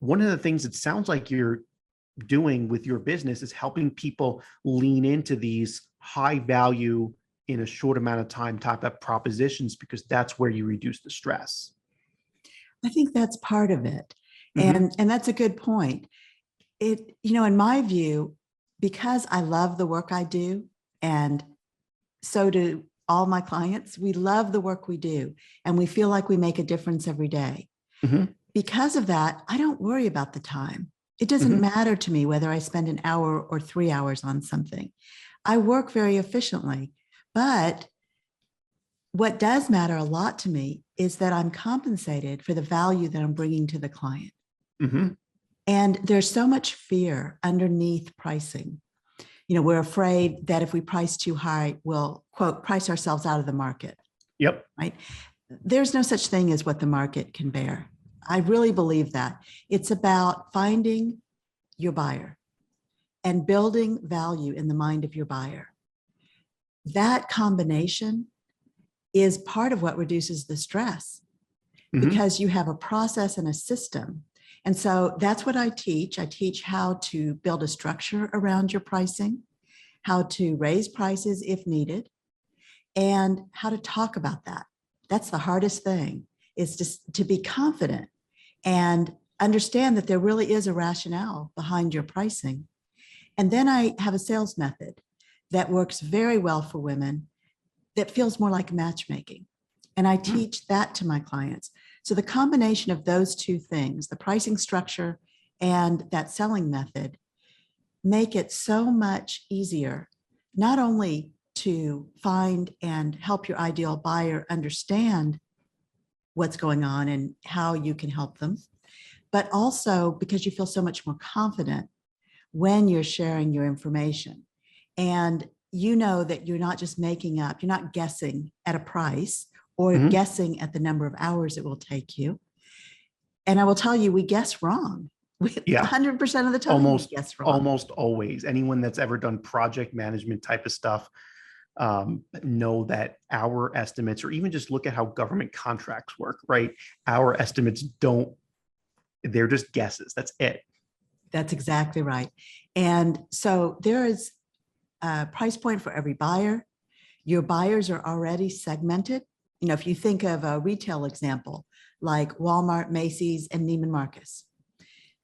one of the things it sounds like you're doing with your business is helping people lean into these high value in a short amount of time type of propositions because that's where you reduce the stress. I think that's part of it. Mm-hmm. And that's a good point. In my view, because I love the work I do, and so do all my clients, we love the work we do, and we feel like we make a difference every day. Mm-hmm. Because of that, I don't worry about the time. It doesn't Mm-hmm. matter to me whether I spend an hour or 3 hours on something. I work very efficiently, but what does matter a lot to me is that I'm compensated for the value that I'm bringing to the client. Mm-hmm. And there's so much fear underneath pricing. We're afraid that if we price too high, we'll, quote, price ourselves out of the market, Yep. right? There's no such thing as what the market can bear. I really believe that. It's about finding your buyer and building value in the mind of your buyer. That combination is part of what reduces the stress Mm-hmm. because you have a process and a system. And so that's what I teach. I teach how to build a structure around your pricing, how to raise prices if needed, and how to talk about that. That's the hardest thing, is just to be confident and understand that there really is a rationale behind your pricing. And then I have a sales method that works very well for women that feels more like matchmaking. And I teach that to my clients. So the combination of those two things, the pricing structure and that selling method, make it so much easier, not only to find and help your ideal buyer understand what's going on and how you can help them, but also because you feel so much more confident when you're sharing your information. And you know that you're not just making up, you're not guessing at a price or Mm-hmm. guessing at the number of hours it will take you. And I will tell you, we guess wrong. We Yeah. 100% of the time we Almost, guess wrong. almost always. Anyone that's ever done project management type of stuff know that our estimates, or even just look at how government contracts work, right? Our estimates don't, they're just guesses. That's it. That's exactly right. And so there is a price point for every buyer. Your buyers are already segmented. If you think of a retail example like Walmart, Macy's, and Neiman Marcus.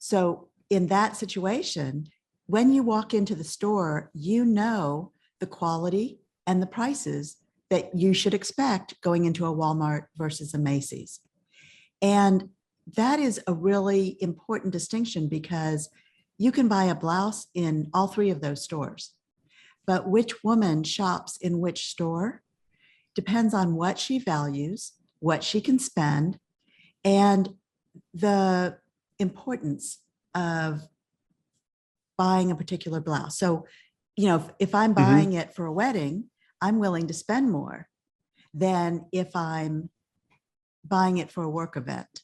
So in that situation, when you walk into the store, you know the quality and the prices that you should expect going into a Walmart versus a Macy's. And that is a really important distinction because you can buy a blouse in all three of those stores. But which woman shops in which store depends on what she values, what she can spend, and the importance of buying a particular blouse. So, if I'm Mm-hmm. buying it for a wedding, I'm willing to spend more than if I'm buying it for a work event.